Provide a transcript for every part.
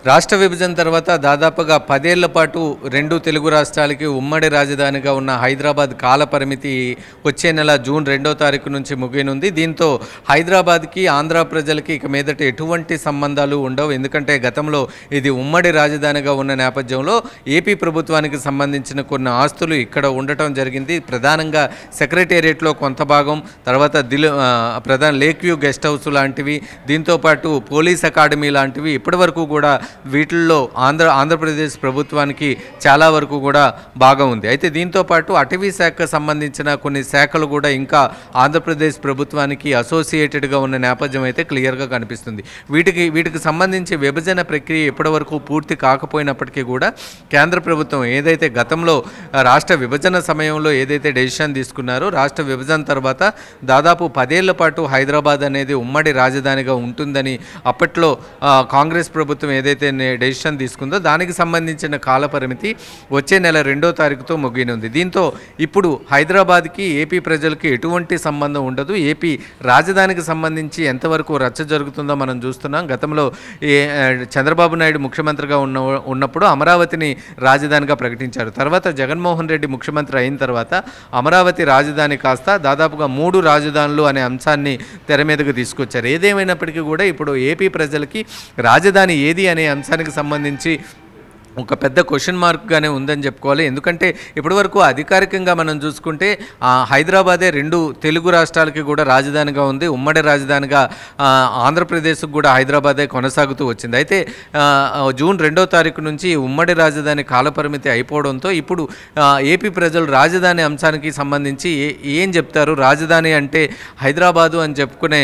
రాష్ట్ర విభజన తర్వాత దాదాపుగా 10 ఏళ్ల పాటు రెండు తెలుగు రాష్ట్రాలకి ఉమ్మడి రాజధానిగా ఉన్న హైదరాబాద్ కాల పరిమితి వచ్చే నెల జూన్ 2వ తారీఖు నుంచి ముగియనుంది. దీంతో హైదరాబాద్కి ఆంధ్ర ప్రజలకి ఇక మీదట ఎటువంటి సంబంధాలు ఉండవు. ఎందుకంటే గతంలో ఇది ఉమ్మడి రాజధానిగా ఉన్న నేపథ్యంలో ఏపీ ప్రభుత్వానికి సంబంధించిన కొన్ని ఆస్తులు ఇక్కడ ఉండటం జరిగింది. ప్రధానంగా సెక్రటేరియట్లో కొంత భాగం, తర్వాత ప్రధాన లేక్ వ్యూ గెస్ట్ హౌస్ లాంటివి, దీంతోపాటు పోలీస్ అకాడమీ లాంటివి ఇప్పటి వరకు కూడా వీటిల్లో ఆంధ్రప్రదేశ్ ప్రభుత్వానికి చాలా వరకు కూడా బాగా ఉంది. అయితే దీంతోపాటు అటవీ శాఖకు సంబంధించిన కొన్ని శాఖలు కూడా ఇంకా ఆంధ్రప్రదేశ్ ప్రభుత్వానికి అసోసియేటెడ్గా ఉన్న నేపథ్యం అయితే క్లియర్గా కనిపిస్తుంది. వీటికి సంబంధించి విభజన ప్రక్రియ ఇప్పటి వరకు పూర్తి కాకపోయినప్పటికీ కూడా కేంద్ర ప్రభుత్వం ఏదైతే గతంలో రాష్ట్ర విభజన సమయంలో ఏదైతే డెసిషన్ తీసుకున్నారో, రాష్ట్ర విభజన తర్వాత దాదాపు 10 ఏళ్ల పాటు హైదరాబాద్ అనేది ఉమ్మడి రాజధానిగా ఉంటుందని అప్పట్లో కాంగ్రెస్ ప్రభుత్వం ఏదైతే డెసిషన్ తీసుకుందో దానికి సంబంధించిన కాల పరిమితి వచ్చే నెల 2వ తారీఖుతో ముగియనుంది. దీంతో ఇప్పుడు హైదరాబాద్కి ఏపీ ప్రజలకి ఎటువంటి సంబంధం ఉండదు. ఏపీ రాజధానికి సంబంధించి ఎంతవరకు రచ్చ జరుగుతుందో మనం చూస్తున్నాం. గతంలో చంద్రబాబు నాయుడు ముఖ్యమంత్రిగా ఉన్నప్పుడు అమరావతిని రాజధానిగా ప్రకటించారు. తర్వాత జగన్మోహన్ రెడ్డి ముఖ్యమంత్రి అయిన తర్వాత అమరావతి రాజధాని కాస్త దాదాపుగా 3 రాజధానులు అనే అంశాన్ని తెర మీదకు తీసుకొచ్చారు. ఏదేమైనప్పటికీ కూడా ఇప్పుడు ఏపీ ప్రజలకి రాజధాని ఏది అనే అంశానికి సంబంధించి ఒక పెద్ద క్వశ్చన్ మార్క్గానే ఉందని చెప్పుకోవాలి. ఎందుకంటే ఇప్పటివరకు అధికారికంగా మనం చూసుకుంటే హైదరాబాదే రెండు తెలుగు రాష్ట్రాలకి కూడా రాజధానిగా ఉంది. ఉమ్మడి రాజధానిగా ఆంధ్రప్రదేశ్కు కూడా హైదరాబాదే కొనసాగుతూ వచ్చింది. అయితే జూన్ 2వ తారీఖు నుంచి ఉమ్మడి రాజధాని కాలపరిమితి అయిపోవడంతో ఇప్పుడు ఏపీ ప్రజలు రాజధాని అంశానికి సంబంధించి ఏం చెప్తారు, రాజధాని అంటే హైదరాబాదు అని చెప్పుకునే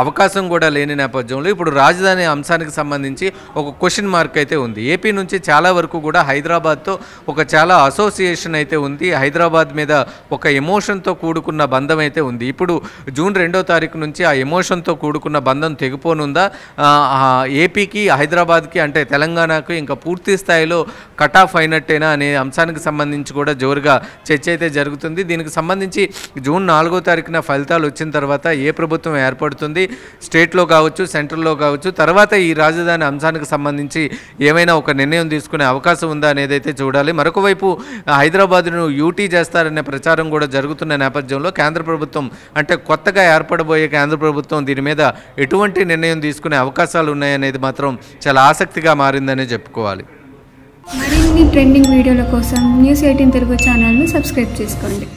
అవకాశం కూడా లేని నేపథ్యంలో ఇప్పుడు రాజధాని అంశానికి సంబంధించి ఒక క్వశ్చన్ మార్క్ అయితే ఉంది. ఏపీ నుంచి చాలా వరకు కూడా హైదరాబాద్తో ఒక చాలా అసోసియేషన్ అయితే ఉంది. హైదరాబాద్ మీద ఒక ఎమోషన్తో కూడుకున్న బంధం అయితే ఉంది. ఇప్పుడు జూన్ 2వ తారీఖు నుంచి ఆ ఎమోషన్తో కూడుకున్న బంధం తెగిపోనుందా, ఏపీకి హైదరాబాద్కి అంటే తెలంగాణకు ఇంకా పూర్తి స్థాయిలో కట్ ఆఫ్ అయినట్టేనా అనే అంశానికి సంబంధించి కూడా జోరుగా చర్చ అయితే జరుగుతుంది. దీనికి సంబంధించి జూన్ 4వ తారీఖున ఫలితాలు వచ్చిన తర్వాత ఏ ప్రభుత్వం ఏర్పడుతుంది, స్టేట్లో కావచ్చు సెంట్రల్లో కావచ్చు, తర్వాత ఈ రాజధాని అంశానికి సంబంధించి ఏమైనా ఒక నిర్ణయం తీసుకునే అవకాశం ఉందా అనేది అయితే చూడాలి. మరొక వైపు హైదరాబాద్ను యూటీ చేస్తారనే ప్రచారం కూడా జరుగుతున్న నేపథ్యంలో కేంద్ర ప్రభుత్వం అంటే కొత్తగా ఏర్పడబోయే కేంద్ర ప్రభుత్వం దీని మీద ఎటువంటి నిర్ణయం తీసుకునే అవకాశాలు ఉన్నాయనేది మాత్రం చాలా ఆసక్తిగా మారిందనే చెప్పుకోవాలి. మరిన్ని ట్రెండింగ్ వీడియోల కోసం న్యూస్ 18 తెలుగు ఛానల్ను సబ్స్క్రైబ్ చేసుకోండి.